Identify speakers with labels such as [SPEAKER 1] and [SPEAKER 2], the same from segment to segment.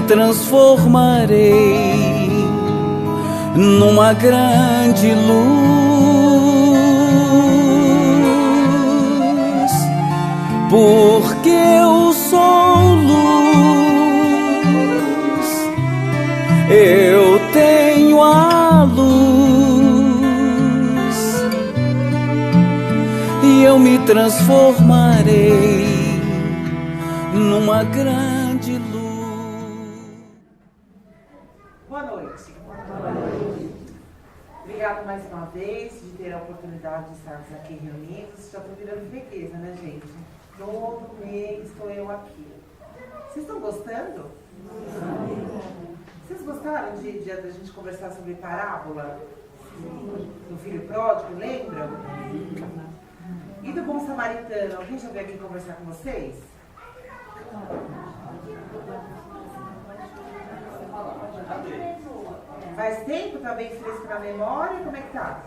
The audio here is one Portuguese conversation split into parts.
[SPEAKER 1] transformarei numa grande luz, porque eu sou luz, eu tenho a luz, e eu me transformarei numa grande luz.
[SPEAKER 2] Boa noite. Boa noite. Obrigada mais uma vez de ter a oportunidade de estarmos aqui reunidos. Já estou virando freguesa, né, gente? Todo mês estou eu aqui. Vocês estão gostando? Vocês gostaram de a gente conversar sobre parábola do filho pródigo, lembram? E do bom samaritano? Alguém já veio aqui conversar com vocês? Faz tempo? Tá bem fresco na memória? Como é que tá?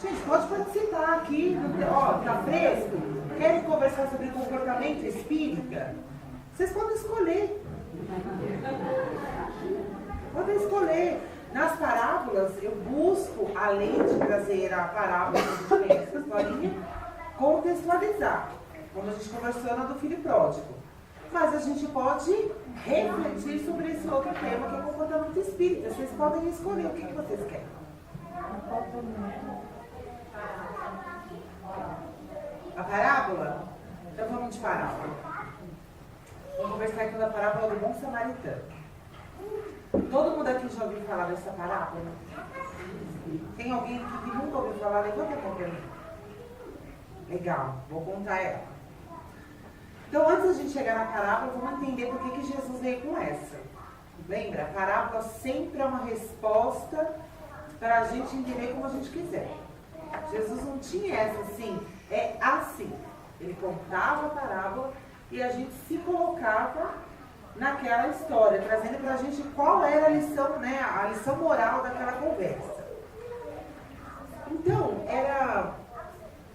[SPEAKER 2] Gente, pode participar aqui. Ó, tá fresco? Querem conversar sobre comportamento espírita? Vocês podem escolher. Podem escolher. Nas parábolas, eu busco, além de trazer a parábola de essa historinha, contextualizar. Como a gente conversou na do filho pródigo. Mas a gente pode refletir sobre esse outro tema, que é comportamento espírita. Vocês podem escolher o que vocês querem. A parábola? Então vamos de parábola. Vamos conversar aqui da parábola do bom samaritano. Todo mundo aqui já ouviu falar dessa parábola? Tem alguém aqui que nunca ouviu falar? Levanta a mão pra mim. Legal, vou contar ela. Então, antes de a gente chegar na parábola, vamos entender por que Jesus veio com essa. Lembra? A parábola sempre é uma resposta para a gente entender como a gente quiser. Jesus não tinha essa assim, é assim. Ele contava a parábola e a gente se colocava naquela história, trazendo para a gente qual era a lição, né? A lição moral daquela conversa. Então,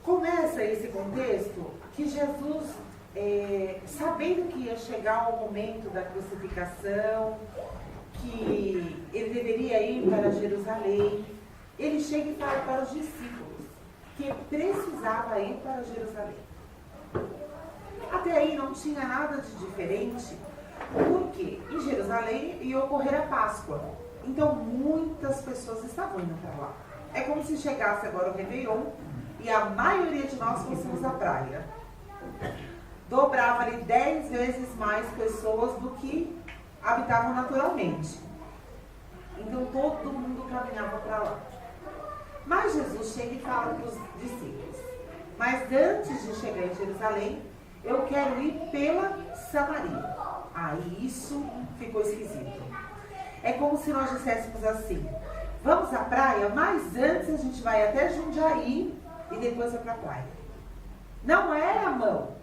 [SPEAKER 2] começa esse contexto que Jesus, sabendo que ia chegar o momento da crucificação, que ele deveria ir para Jerusalém, ele chega e fala para os discípulos que precisava ir para Jerusalém. Até aí não tinha nada de diferente, porque em Jerusalém ia ocorrer a Páscoa. Então muitas pessoas estavam indo para lá. É como se chegasse agora o Réveillon e a maioria de nós fôssemos à praia. Dobrava ali 10 vezes mais pessoas do que habitavam naturalmente. Então todo mundo caminhava para lá. Mas Jesus chega e fala para os discípulos: mas antes de chegar em Jerusalém, eu quero ir pela Samaria. Aí isso ficou esquisito. É como se nós disséssemos assim: vamos à praia, mas antes a gente vai até Jundiaí e depois vai para a praia. Não era a mão.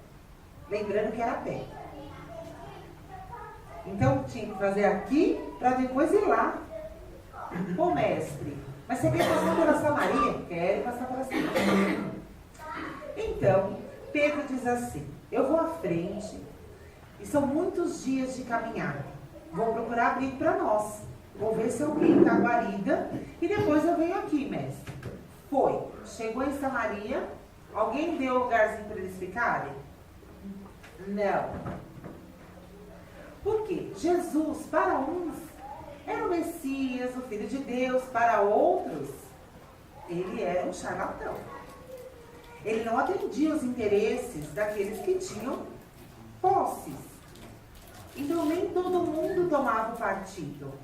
[SPEAKER 2] Lembrando que era a pé. Então tinha que fazer aqui para depois ir lá. Ô mestre, mas você quer passar pela Samaria? Quero passar pela Samaria. Então, Pedro diz assim: eu vou à frente e são muitos dias de caminhada. Vou procurar abrigo para nós. Vou ver se alguém está guarida e depois eu venho aqui, mestre. Foi. Chegou em Samaria. Alguém deu lugarzinho para eles ficarem? Não. Por quê? Jesus, para uns, era o Messias, o Filho de Deus. Para outros, ele era um charlatão. Ele não atendia os interesses daqueles que tinham posses. Então, nem todo mundo tomava partido.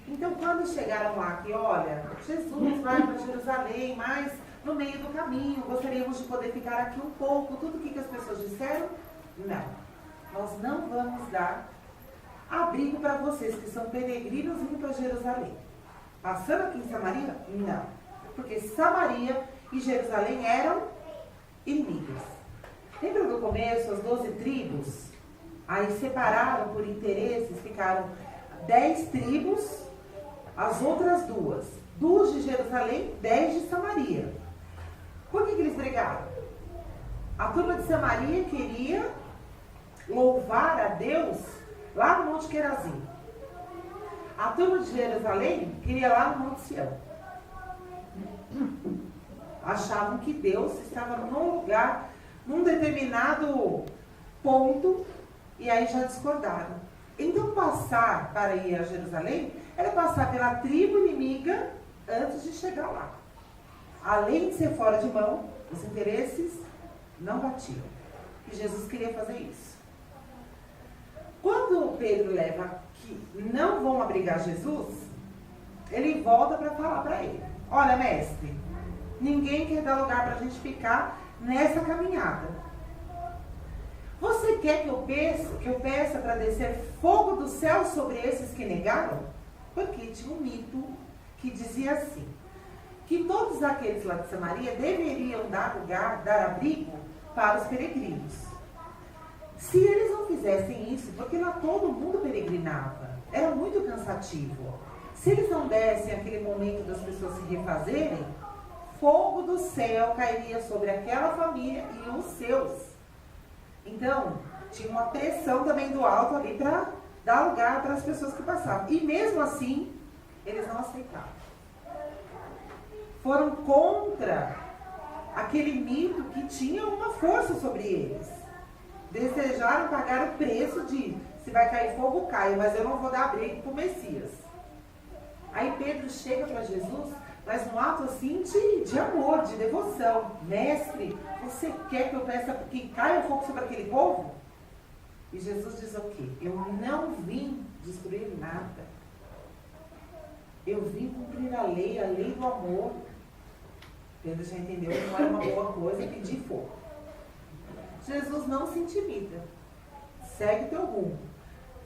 [SPEAKER 2] Então, quando chegaram lá, que olha, Jesus vai para Jerusalém, mas no meio do caminho, gostaríamos de poder ficar aqui um pouco. Tudo o que as pessoas disseram? Não. Nós não vamos dar abrigo para vocês que são peregrinos indo para Jerusalém. Passando aqui em Samaria? Não. Porque Samaria e Jerusalém eram inimigos. Lembra do começo, as 12 tribos? Aí separaram por interesses, ficaram 10 tribos, as outras 2 de Jerusalém, 10 de Samaria. Por que eles brigaram? A turma de Samaria queria louvar a Deus lá no Monte Gerazim. A turma de Jerusalém queria ir lá no Monte Sião. Achavam que Deus estava num lugar, num determinado ponto, e aí já discordaram. Então passar para ir a Jerusalém era passar pela tribo inimiga antes de chegar lá. Além de ser fora de mão, os interesses não batiam. E Jesus queria fazer isso. Quando Pedro leva que não vão abrigar Jesus, ele volta para falar para ele: olha, mestre, ninguém quer dar lugar para a gente ficar nessa caminhada. Você quer que eu peça para descer fogo do céu sobre esses que negaram? Porque tinha um mito que dizia assim, que todos aqueles lá de Samaria deveriam dar lugar, dar abrigo para os peregrinos. Se eles não fizessem isso, porque lá todo mundo peregrinava, era muito cansativo. Se eles não dessem aquele momento das pessoas se refazerem, fogo do céu cairia sobre aquela família e os seus. Então, tinha uma pressão também do alto ali para dar lugar para as pessoas que passavam. E mesmo assim, eles não aceitaram. Foram contra aquele mito que tinha uma força sobre eles. Desejaram pagar o preço de, se vai cair fogo, cai, mas eu não vou dar abrigo para o Messias. Aí Pedro chega para Jesus, mas um ato assim de amor, de devoção. Mestre, você quer que eu peça que caia fogo sobre aquele povo? E Jesus diz o quê? Eu não vim destruir nada. Eu vim cumprir a lei do amor. Pedro já entendeu que não era uma boa coisa pedir fogo. Jesus não se intimida. Segue teu rumo.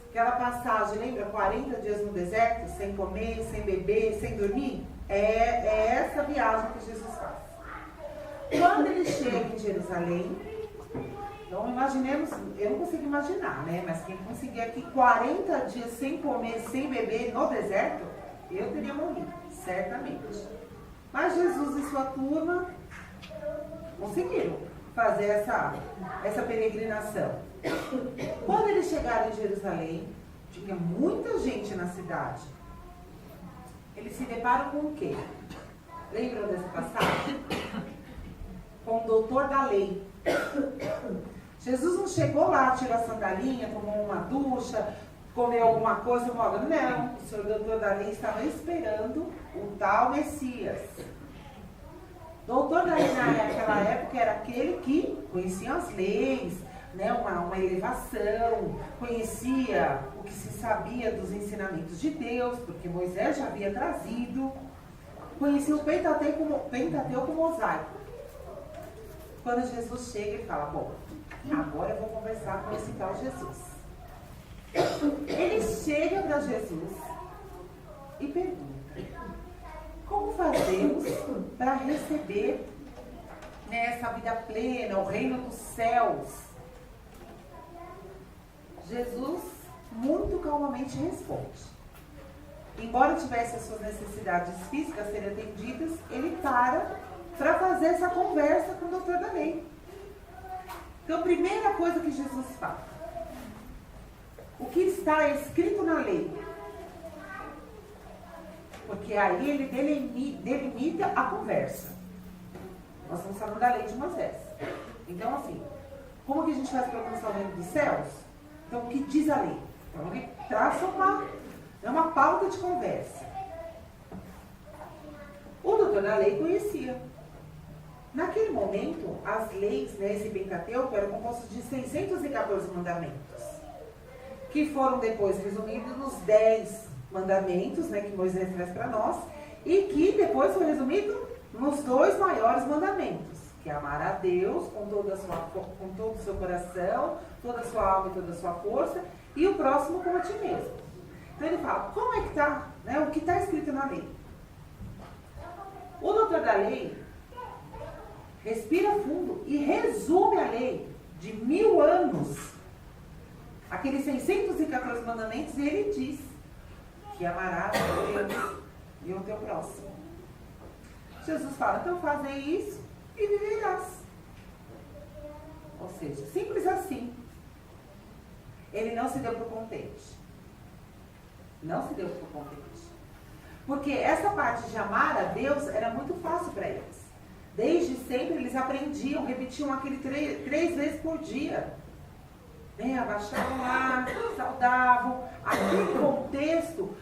[SPEAKER 2] Aquela passagem, lembra? 40 dias no deserto, sem comer, sem beber, sem dormir? É essa viagem que Jesus faz. Quando ele chega em Jerusalém, então imaginemos, eu não consigo imaginar, né? Mas quem conseguir aqui 40 dias sem comer, sem beber no deserto, eu teria morrido, certamente. Mas Jesus e sua turma conseguiram fazer essa peregrinação. Quando eles chegaram em Jerusalém, tinha muita gente na cidade. Eles se deparam com o quê? Lembram dessa passagem? Com o doutor da lei. Jesus não chegou lá, tirou a sandalinha, tomou uma ducha, comeu alguma coisa, não. O senhor doutor da lei estava esperando o tal Messias. Doutor da lei naquela época era aquele que conhecia as leis, né, uma elevação, conhecia o que se sabia dos ensinamentos de Deus, porque Moisés já havia trazido, conhecia o Pentateuco mosaico. Quando Jesus chega, ele fala: bom, agora eu vou conversar com esse tal Jesus. Ele chega para Jesus e pergunta: como fazemos para receber essa vida plena, o reino dos céus? Jesus muito calmamente responde. Embora tivesse as suas necessidades físicas serem atendidas, ele para fazer essa conversa com o doutor da lei. Então, a primeira coisa que Jesus fala: o que está escrito na lei? Porque aí ele delimita a conversa. Nós estamos falando da lei de Moisés. Então, assim, como que a gente faz para alcançar o reino dos céus? Então, o que diz a lei? Então, ele traça uma pauta de conversa. O doutor da lei conhecia. Naquele momento, as leis, né, esse Pentateuco, eram compostos de 614 mandamentos, que foram depois resumidos nos 10 mandamentos, né, que Moisés traz para nós, e que depois foi resumido nos 2 maiores mandamentos, que é amar a Deus com todo o seu coração, toda a sua alma e toda a sua força, e o próximo como a ti mesmo. Então ele fala: como é que está, né, o que está escrito na lei? O doutor da lei respira fundo e resume a lei de 1000 anos, aqueles 614 mandamentos, e ele diz que amarás a Deus e o teu próximo. Jesus fala: então faz isso e viverás. Ou seja, simples assim. ele não se deu por contente. Não se deu por contente. Porque essa parte de amar a Deus era muito fácil para eles. Desde sempre eles aprendiam, repetiam aquele 3 vezes por dia. Né? Abaixavam lá, saudavam. Aquele contexto,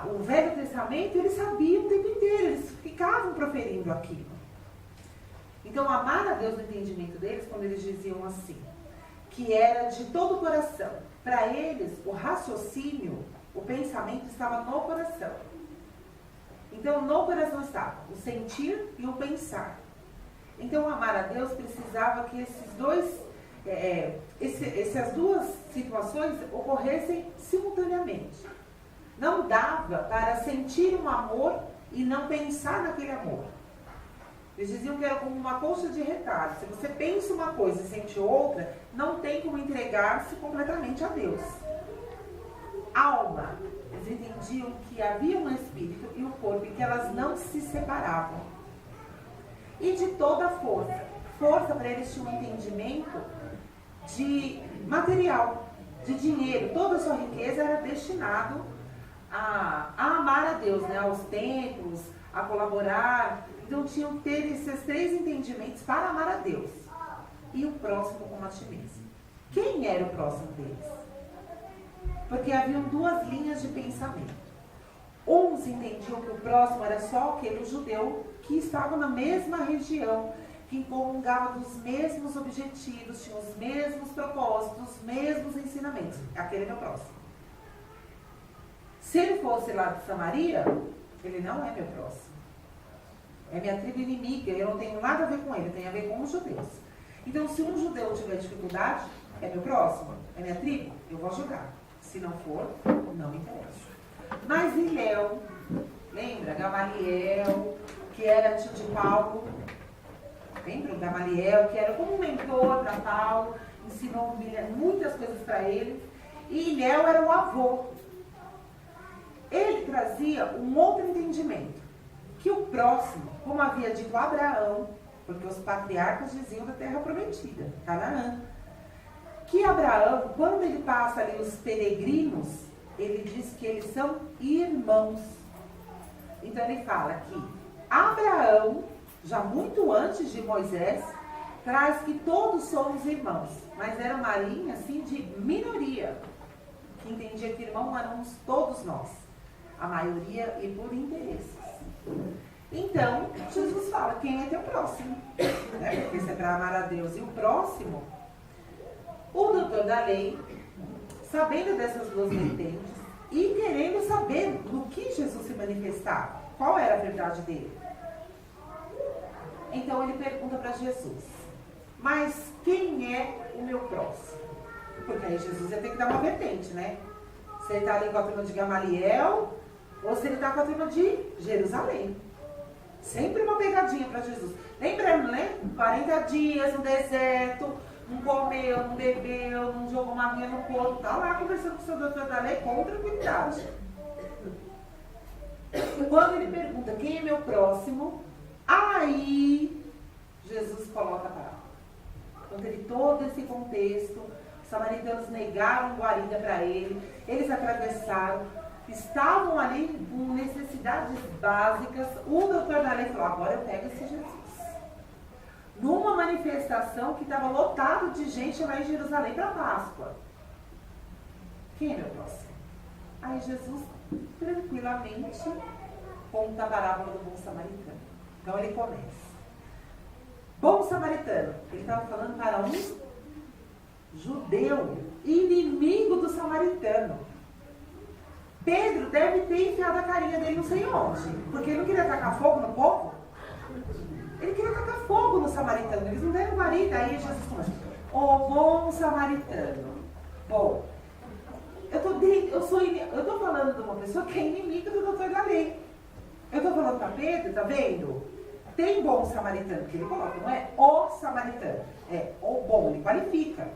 [SPEAKER 2] o Velho Testamento, eles sabiam o tempo inteiro, eles ficavam proferindo aquilo. Então, amar a Deus no entendimento deles, quando eles diziam assim, que era de todo o coração. Para eles, o raciocínio, o pensamento estava no coração. Então, no coração estava o sentir e o pensar. Então, amar a Deus precisava que essas duas situações ocorressem simultaneamente. Não dava para sentir um amor e não pensar naquele amor. Eles diziam que era como uma colcha de retalho. Se você pensa uma coisa e sente outra, não tem como entregar-se completamente a Deus. Alma. Eles entendiam que havia um espírito e um corpo e que elas não se separavam. E de toda força. Força para eles tinha um entendimento de material, de dinheiro. Toda a sua riqueza era destinado a amar a Deus, né? Aos templos, a colaborar. Então tinham que ter esses 3 entendimentos para amar a Deus. E o próximo como a ti mesmo. Quem era o próximo deles? Porque haviam 2 linhas de pensamento. Uns entendiam que o próximo era só aquele judeu que estava na mesma região, que comungava dos mesmos objetivos, tinha os mesmos propósitos, os mesmos ensinamentos. Aquele é meu próximo. Se ele fosse lá de Samaria, ele não é meu próximo. É minha tribo inimiga, eu não tenho nada a ver com ele, tem a ver com os judeus. Então, se um judeu tiver dificuldade, é meu próximo, é minha tribo, eu vou ajudar. Se não for, não me interessa. Mas Hilel, lembra? Gamaliel, que era tio de Paulo. Lembra? Gamaliel, que era como um mentor para Paulo, ensinou muitas coisas para ele. E Hilel era o avô. Ele trazia um outro entendimento. Que o próximo, como havia dito Abraão, porque os patriarcas diziam da terra prometida, Canaã, que Abraão, quando ele passa ali os peregrinos, ele diz que eles são irmãos. Então ele fala que Abraão, já muito antes de Moisés, traz que todos somos irmãos, mas era uma linha assim de minoria, que entendia que irmão éramos todos nós, a maioria e por interesses. Então, Jesus fala, quem é teu próximo? Né? Porque se é para amar a Deus e o próximo, o doutor da lei, sabendo dessas 2 vertentes e querendo saber do que Jesus se manifestava, qual era a verdade dele. Então ele pergunta para Jesus, mas quem é o meu próximo? Porque aí Jesus ia ter que dar uma vertente, né? Se ele está ali com a turma de Gamaliel ou se ele está com a turma de Jerusalém. Sempre uma pegadinha para Jesus. Lembrando, né? 40 dias no deserto, não comeu, não bebeu, não jogou uma aguinha no corpo, está lá conversando com o seu doutor da lei com tranquilidade. Quando ele pergunta quem é meu próximo, aí Jesus coloca a palavra. Então teve todo esse contexto, os samaritanos negaram guarida para ele, eles atravessaram, estavam ali com necessidades básicas. O doutor da lei falou, agora eu pego esse Jesus. Numa manifestação que estava lotado de gente lá em Jerusalém para a Páscoa. Quem é meu próximo? Aí Jesus, tranquilamente, conta a parábola do bom samaritano. Então ele começa. Bom samaritano, ele estava falando para um judeu, inimigo do samaritano. Pedro deve ter enfiado a carinha dele não sei onde, porque ele não queria tacar fogo no povo. Ele queria tacar fogo no samaritano, eles não deram guarida. Aí Jesus começa, bom samaritano. Bom, eu estou falando de uma pessoa que é inimiga do doutor da lei. Eu estou falando para Pedro, tá vendo? Tem bom samaritano, que ele coloca, não é o samaritano, é o bom, ele qualifica.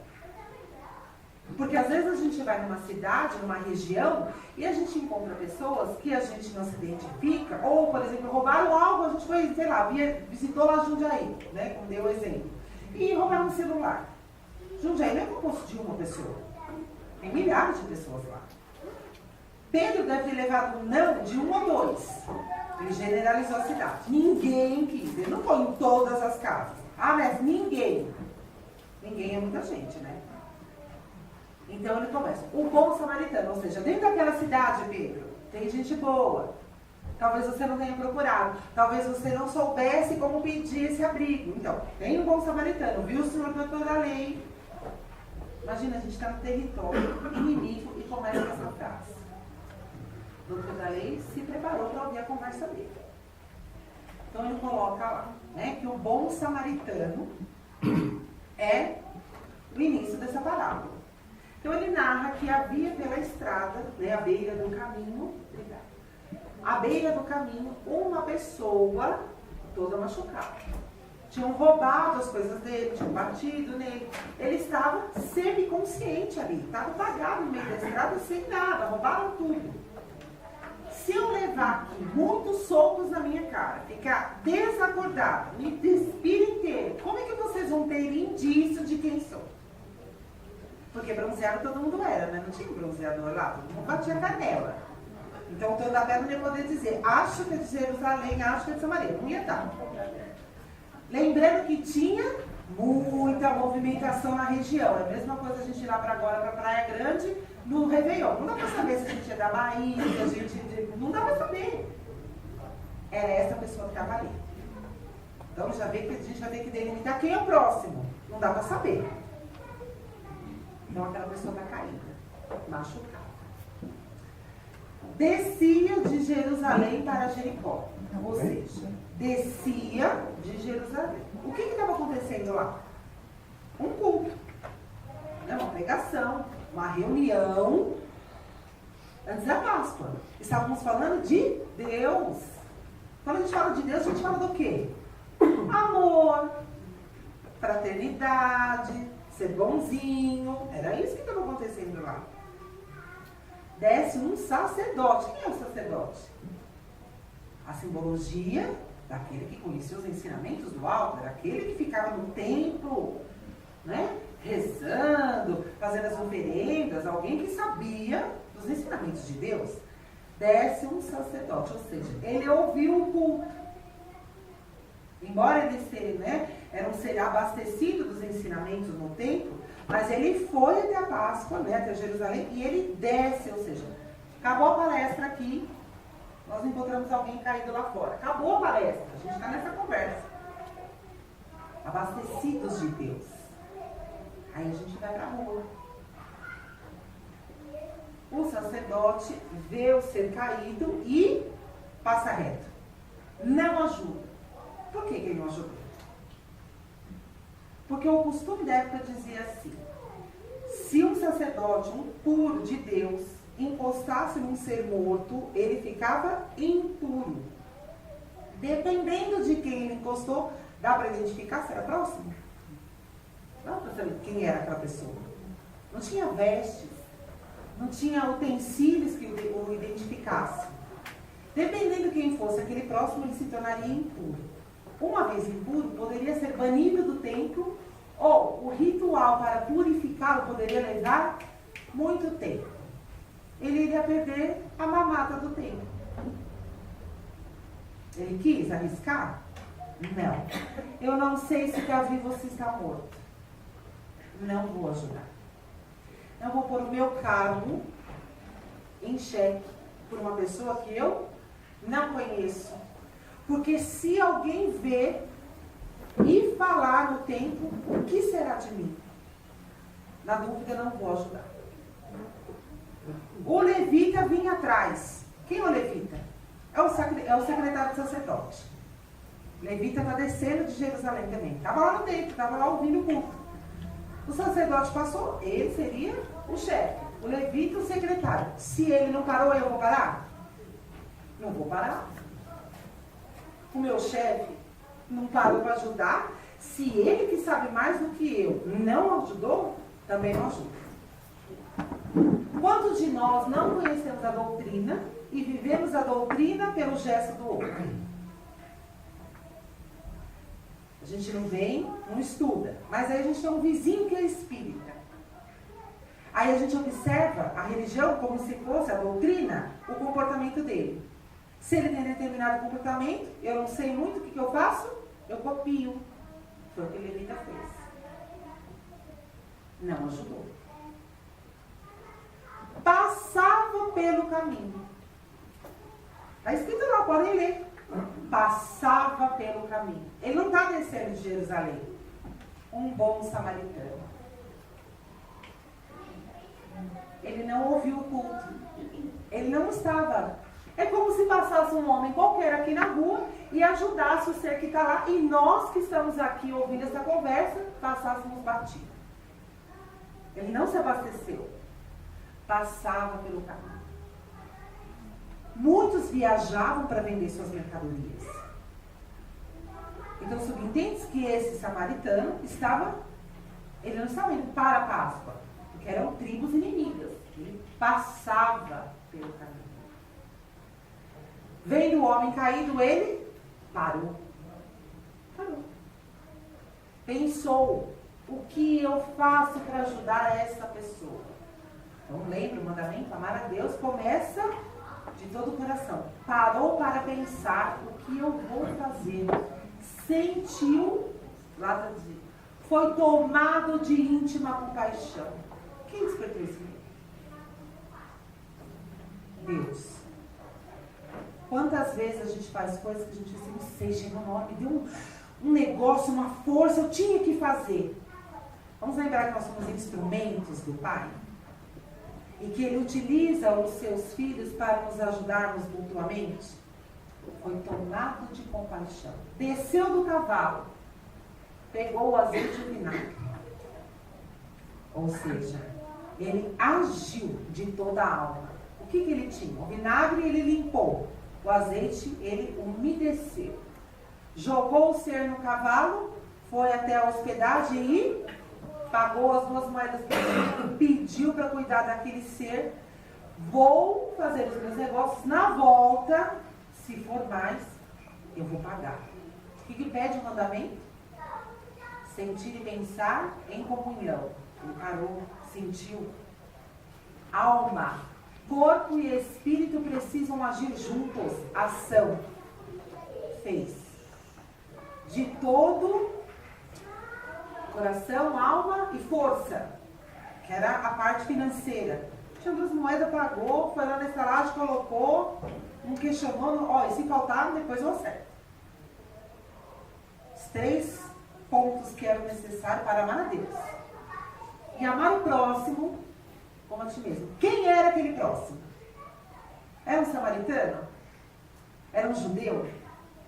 [SPEAKER 2] Porque às vezes a gente vai numa cidade, numa região, e a gente encontra pessoas que a gente não se identifica, ou, por exemplo, roubaram algo, a gente foi, sei lá, visitou lá Jundiaí, né, como deu o exemplo, e roubaram um celular. Jundiaí não é composto de uma pessoa. Tem milhares de pessoas lá. Pedro deve ter levado um não de 1 ou 2. Ele generalizou a cidade. Ninguém quis. Ele não foi em todas as casas. Ah, mas ninguém. Ninguém é muita gente, né? Então ele começa. O bom samaritano, ou seja, dentro daquela cidade, Pedro, tem gente boa. Talvez você não tenha procurado. Talvez você não soubesse como pedir esse abrigo. Então, tem um bom samaritano. Viu o senhor doutor da lei? Imagina, a gente está no território inimigo e começa essa frase. O doutor da lei se preparou para ouvir a conversa dele. Então ele coloca lá, né, que o bom samaritano é o início dessa parábola. Então ele narra que havia pela estrada, né, à beira do caminho, à beira do caminho, uma pessoa toda machucada. Tinham roubado as coisas dele, tinham batido nele. Ele estava semiconsciente ali, estava apagado no meio da estrada sem nada, roubaram tudo. Se eu levar aqui muitos socos na minha cara, ficar desacordado, me despir inteiro, como é que vocês vão ter indício de quem sou? Porque bronzeado todo mundo era, né? Não tinha bronzeador lá, todo mundo batia canela. Então o teu da pedra não ia poder dizer, acho que é de Jerusalém, acho que é de Samaria. Não ia dar. Lembrando que tinha muita movimentação na região. É a mesma coisa a gente ir lá para agora, para Praia Grande, no Réveillon. Não dá para saber se a gente é da Bahia, se a gente... Não dá para saber. Era essa pessoa que estava ali. Então já vê que a gente vai ter que delimitar quem é o próximo. Não dá para saber. Então aquela pessoa está caída, machucada. Descia de Jerusalém para Jericó. Ou seja, descia de Jerusalém. O que estava acontecendo lá? Um culto, né? Uma pregação, uma reunião antes da Páscoa. Estávamos falando de Deus. Quando a gente fala de Deus, a gente fala do quê? Amor, fraternidade, ser bonzinho. Era isso que estava acontecendo lá. Desce um sacerdote. Quem é o sacerdote? A simbologia daquele que conhecia os ensinamentos do alto, era aquele que ficava no templo, né, rezando, fazendo as oferendas, alguém que sabia dos ensinamentos de Deus. Desce um sacerdote, ou seja, ele ouviu o culto. Embora ele era um ser abastecido dos ensinamentos no templo, mas ele foi até a Páscoa, né, até Jerusalém, e ele desce, ou seja, acabou a palestra aqui, nós encontramos alguém caído lá fora. Acabou a palestra, a gente está nessa conversa. Abastecidos de Deus. Aí a gente vai para a rua. O sacerdote vê o ser caído e passa reto. Não ajuda. Por que ele não ajudou? Porque o costume da época dizia assim: se um sacerdote, um puro de Deus, encostasse num ser morto, ele ficava impuro. Dependendo de quem ele encostou, dá para identificar se era próximo? Dá para saber quem era aquela pessoa. Não tinha vestes, não tinha utensílios que o identificassem. Dependendo de quem fosse aquele próximo, ele se tornaria impuro. Uma vez impuro, poderia ser banido do templo, ou o ritual para purificá-lo poderia levar muito tempo. Ele iria perder a mamata do templo. Ele quis arriscar? Não. Eu não sei se está vivo ou se está morto. Não vou ajudar. Não vou pôr o meu cargo em xeque por uma pessoa que eu não conheço. Porque se alguém ver e falar no templo, o que será de mim? Na dúvida, não vou ajudar. O levita vinha atrás. Quem é o levita? É o secretário do sacerdote. O levita está descendo de Jerusalém também. Estava lá no templo, estava lá ouvindo o culto. O sacerdote passou, ele seria o chefe. O levita, o secretário. Se ele não parou, eu vou parar? Não vou parar. O meu chefe não parou para ajudar. Se ele que sabe mais do que eu não ajudou, também não ajuda. Quantos de nós não conhecemos a doutrina e vivemos a doutrina pelo gesto do outro? A gente não vem, não estuda, mas aí a gente tem um vizinho que é espírita. Aí a gente observa a religião como se fosse a doutrina, o comportamento dele. Se ele tem determinado comportamento, eu não sei muito, o que eu faço? Eu copio. Foi o que Levita fez. Não ajudou. Passava pelo caminho. Está escrito lá, podem ler. Passava pelo caminho. Ele não está descendo de Jerusalém. Um bom samaritano. Ele não ouviu o culto. Ele não estava. É como se passasse um homem qualquer aqui na rua e ajudasse o ser que está lá, e nós que estamos aqui ouvindo essa conversa, passássemos batido. Ele não se abasteceu. Passava pelo caminho. Muitos viajavam para vender suas mercadorias. Então subentende-se que esse samaritano ele não estava indo para a Páscoa, porque eram tribos inimigas. Ele passava pelo caminho. Vendo o homem caído, ele parou. Pensou, o que eu faço para ajudar essa pessoa? Então lembra o mandamento, amar a Deus, começa de todo o coração. Parou para pensar o que eu vou fazer. Sentiu, lá está dizendo, foi tomado de íntima compaixão. Quem despertou isso? Deus. Quantas vezes a gente faz coisas que a gente diz assim, não sei, chegou uma hora, me deu um negócio, uma força, eu tinha que fazer. Vamos lembrar que nós somos instrumentos do Pai? E que Ele utiliza os seus filhos para nos ajudarmos mutuamente? Foi tomado de compaixão. Desceu do cavalo. Pegou o azeite e o vinagre. Ou seja, ele agiu de toda a alma. O que ele tinha? O vinagre ele limpou. O azeite ele umedeceu. Jogou o ser no cavalo, foi até a hospedagem e pagou as 2 moedas por dia, pediu para cuidar daquele ser. Vou fazer os meus negócios, na volta, se for mais, eu vou pagar. O que pede o mandamento? Sentir e pensar em comunhão. Ele parou, sentiu. Alma, corpo e espírito precisam agir juntos. Ação. Fez. De todo coração, alma e força. Que era a parte financeira. Tinha 2 moedas, pagou, foi lá na estalagem, colocou, não questionou, ó, e se faltar, depois eu acerto. Os 3 pontos que eram necessários para amar a Deus. E amar o próximo como a ti mesmo. Quem era aquele próximo? Era um samaritano? Era um judeu?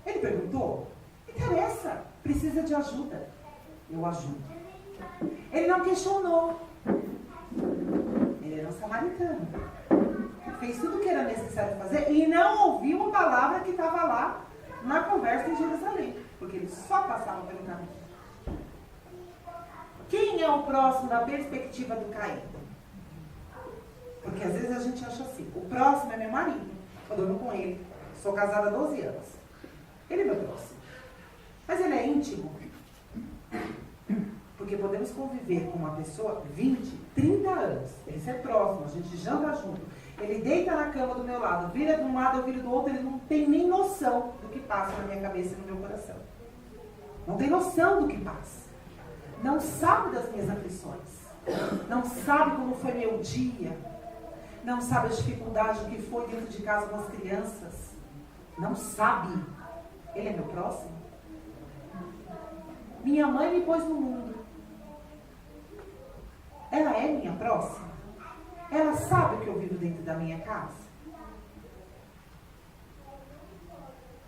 [SPEAKER 2] Ele perguntou? Interessa, precisa de ajuda. Eu ajudo. Ele não questionou. Ele era um samaritano. Fez tudo o que era necessário fazer e não ouviu a palavra que estava lá na conversa em Jerusalém. Porque ele só passava pelo caminho. Quem é o próximo da perspectiva do caído? Porque às vezes a gente acha assim, o próximo é meu marido, eu durmo com ele, sou casada há 12 anos. Ele é meu próximo. Mas ele é íntimo. Porque podemos conviver com uma pessoa 20, 30 anos. Ele é próximo, a gente janta junto. Ele deita na cama do meu lado, vira de um lado, eu viro do outro, ele não tem nem noção do que passa na minha cabeça e no meu coração. Não tem noção do que passa. Não sabe das minhas aflições. Não sabe como foi meu dia. Não sabe a dificuldade que foi dentro de casa com as crianças. Não sabe. Ele é meu próximo. Minha mãe me pôs no mundo. Ela é minha próxima? Ela sabe o que eu vivo dentro da minha casa?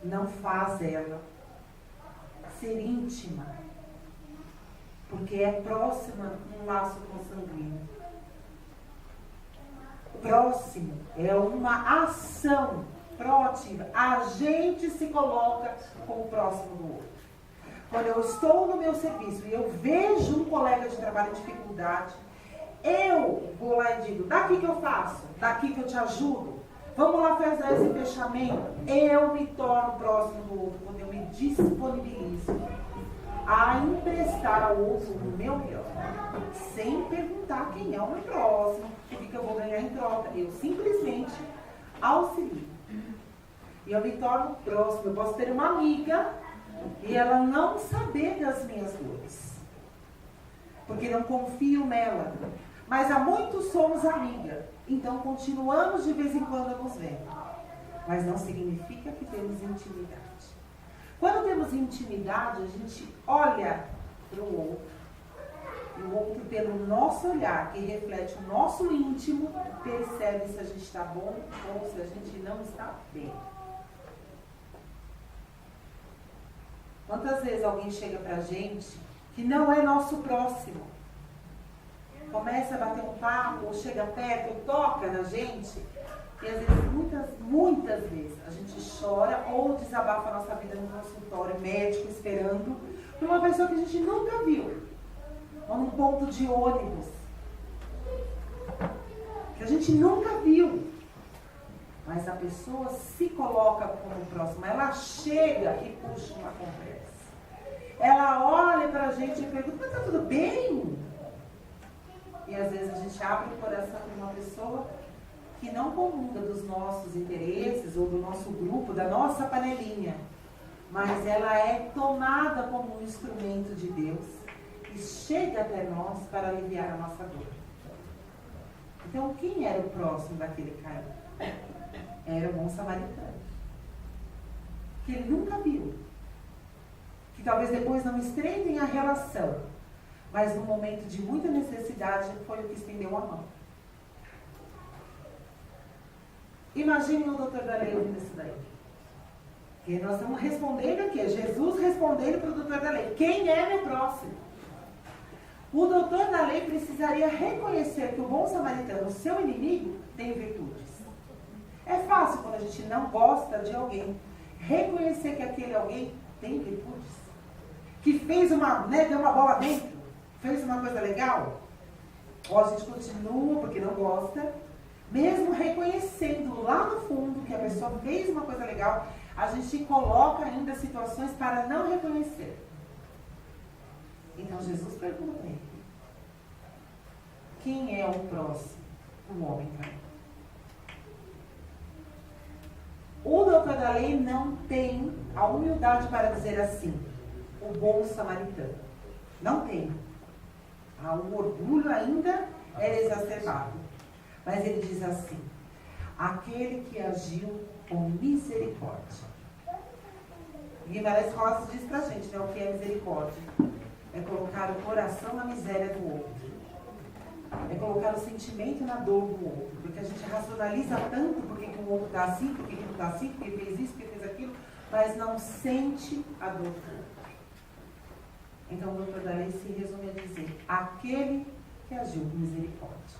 [SPEAKER 2] Não faz ela ser íntima, porque é próxima num laço consanguíneo. Próximo é uma ação proativa. A gente se coloca como próximo do outro. Quando eu estou no meu serviço e eu vejo um colega de trabalho em dificuldade, eu vou lá e digo, daqui que eu faço, daqui que eu te ajudo, vamos lá fazer esse fechamento. Eu me torno próximo do outro quando eu me disponibilizo a emprestar ao outro o meu melhor, sem perguntar quem é o meu próximo, o que eu vou ganhar em troca. Eu simplesmente auxilio. E eu me torno próximo. Eu posso ter uma amiga e ela não saber das minhas dores, porque não confio nela. Mas há muito somos amiga, então continuamos de vez em quando nos vendo. Mas não significa que temos intimidade. Quando temos intimidade, a gente olha para o outro, e o outro, pelo nosso olhar, que reflete o nosso íntimo, percebe se a gente está bom ou se a gente não está bem. Quantas vezes alguém chega pra gente que não é nosso próximo, começa a bater um papo, ou chega perto, ou toca na gente, e às vezes, muitas vezes, a gente chora ou desabafa a nossa vida no consultório médico, esperando por uma pessoa que a gente nunca viu, ou num ponto de ônibus, que a gente nunca viu. Mas a pessoa se coloca como próxima, ela chega e puxa uma conversa. Ela olha pra gente e pergunta, mas tá tudo bem? E às vezes a gente abre o coração para uma pessoa que não comunga dos nossos interesses ou do nosso grupo, da nossa panelinha. Mas ela é tomada como um instrumento de Deus e chega até nós para aliviar a nossa dor. Então, quem era o próximo daquele cara? Era o bom samaritano, que ele nunca viu, que talvez depois não estreitem a relação, mas no momento de muita necessidade foi o que estendeu a mão. Imagine o doutor da lei ouvindo isso daí. Porque nós estamos respondendo aqui, Jesus respondendo para o doutor da lei, quem é meu próximo? O doutor da lei precisaria reconhecer que o bom samaritano, o seu inimigo, tem virtudes. É fácil, quando a gente não gosta de alguém, reconhecer que aquele alguém tem virtudes. Que fez deu uma bola dentro, fez uma coisa legal. Ou a gente continua porque não gosta, mesmo reconhecendo lá no fundo que a pessoa fez uma coisa legal, a gente coloca ainda situações para não reconhecer. Então Jesus pergunta a ele, quem é o próximo? O homem caído. O doutor da lei não tem a humildade para dizer assim, o bom samaritano. Não tem. O orgulho ainda é exacerbado. Mas ele diz assim, aquele que agiu com misericórdia. Guimarães Rosa diz pra gente, né, o que é misericórdia. É colocar o coração na miséria do outro. É colocar o sentimento na dor do outro. Porque a gente racionaliza tanto porque que o outro está assim, porque que não está assim, porque fez isso, porque fez aquilo, mas não sente a dor do outro. Então o doutor da lei se resume a dizer, aquele que agiu com misericórdia.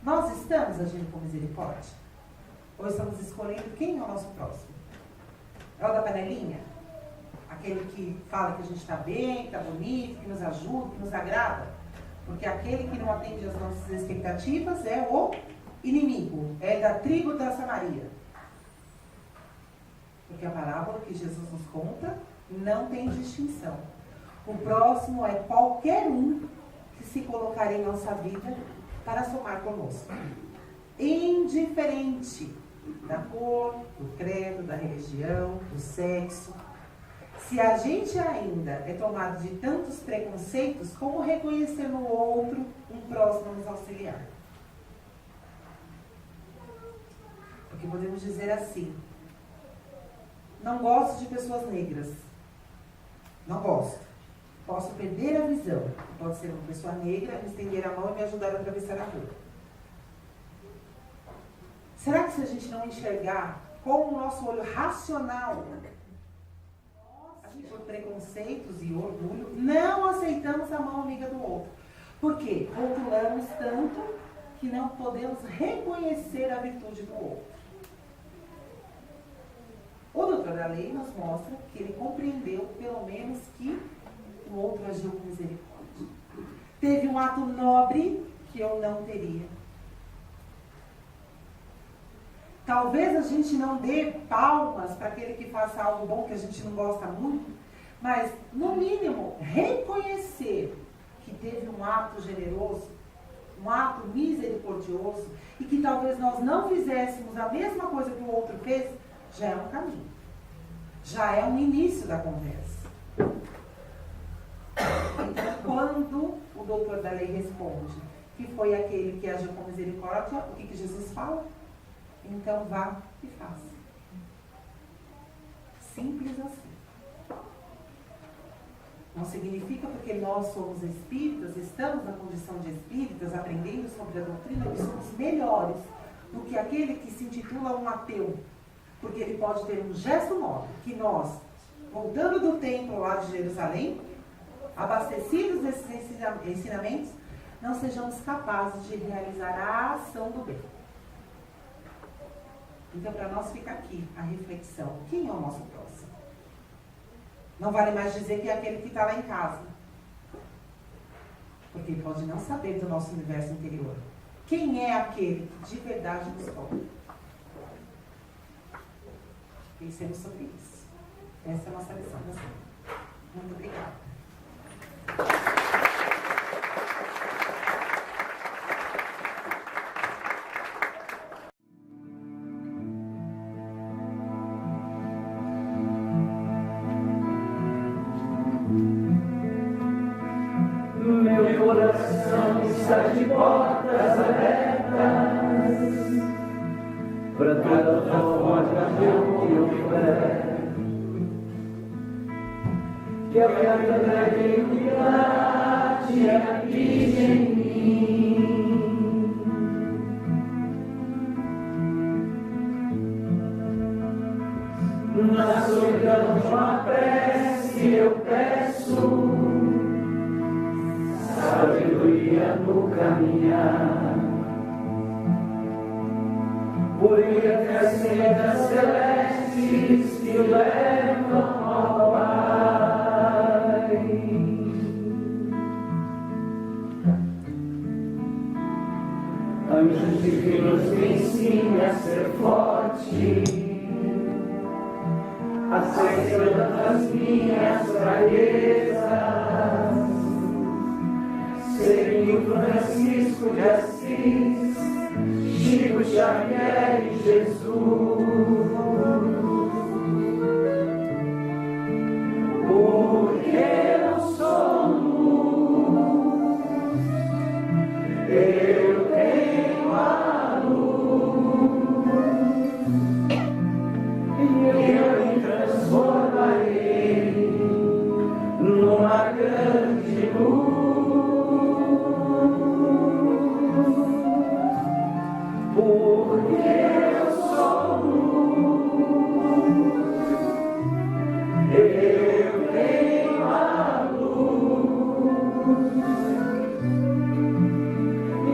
[SPEAKER 2] Nós estamos agindo com misericórdia? Ou estamos escolhendo quem é o nosso próximo? É o da panelinha? Aquele que fala que a gente está bem, que está bonito, que nos ajuda, que nos agrada? Porque aquele que não atende às nossas expectativas é o inimigo, é da tribo da Samaria. Porque a parábola que Jesus nos conta não tem distinção. O próximo é qualquer um que se colocar em nossa vida para somar conosco. Indiferente da cor, do credo, da religião, do sexo. Se a gente ainda é tomado de tantos preconceitos, como reconhecer no outro um próximo a nos auxiliar? Porque podemos dizer assim, não gosto de pessoas negras. Não gosto. Posso perder a visão. Pode ser uma pessoa negra, me estender a mão e me ajudar a atravessar a rua. Será que se a gente não enxergar com o nosso olho racional, por preconceitos e orgulho, não aceitamos a mão amiga do outro? Por quê? Rotulamos tanto que não podemos reconhecer a virtude do outro. O doutor da lei nos mostra que ele compreendeu, pelo menos, que o outro agiu com misericórdia. Teve um ato nobre que eu não teria. Talvez a gente não dê palmas para aquele que faça algo bom que a gente não gosta muito, Mas, no mínimo, reconhecer que teve um ato generoso, um ato misericordioso, e que talvez nós não fizéssemos a mesma coisa que o outro fez, já é um caminho. Já é um início da conversa. Então, quando o doutor da lei responde que foi aquele que agiu com misericórdia, o que Jesus fala? Então vá e faça. Simples assim. Não significa porque nós somos espíritas, estamos na condição de espíritas, aprendendo sobre a doutrina, que somos melhores do que aquele que se intitula um ateu. Porque ele pode ter um gesto nobre, que nós, voltando do templo lá de Jerusalém, abastecidos desses ensinamentos, não sejamos capazes de realizar a ação do bem. Então, para nós fica aqui a reflexão. Quem é o nosso próximo? Não vale mais dizer que é aquele que está lá em casa. Porque ele pode não saber do nosso universo interior. Quem é aquele que de verdade nos toca? Pensemos sobre isso. Essa é a nossa lição da semana. Muito obrigada.
[SPEAKER 1] Meu coração está de portas abertas para toda forma que eu houver. Que a verdadeira unidade habite em mim. Na solidão de uma prece eu peço sabedoria no caminhar, por entre as sendas celestes que levam ao Pai. Anjos divinos me ensinem a ser forte, aceitando as minhas fraquezas, seguindo Francisco de Assis, Chico Xavier e Jesus. Porque eu sou luz, eu tenho a luz, e eu me transformarei numa grande luz. Porque eu sou luz, eu tenho a luz,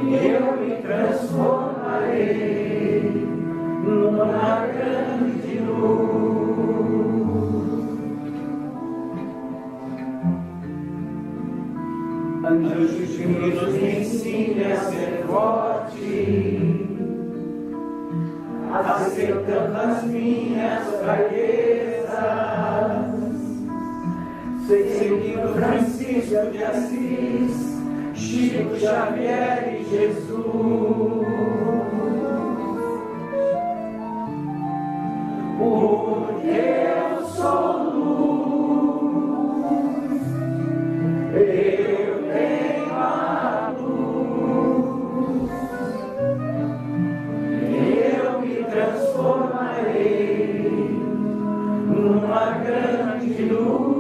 [SPEAKER 1] e eu me transformarei numa grande luz. Anjos divinos me ensinem a ser forte, aceitando as minhas fraquezas, seguindo Francisco de Assis, Chico Xavier e Jesus. Porque eu sou luz, eu tenho a luz, transformarei numa grande luz.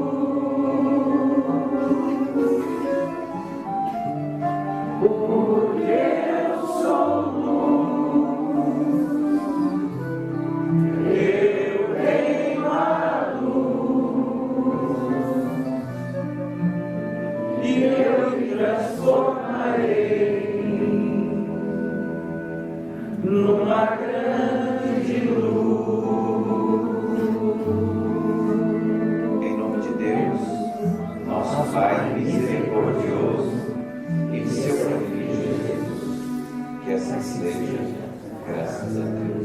[SPEAKER 1] Porque eu sou luz, eu tenho a luz, e eu me transformarei numa grande luz.
[SPEAKER 3] Em nome de Deus, nosso Pai misericordioso, e de seu Filho Jesus, que assim seja, graças a Deus.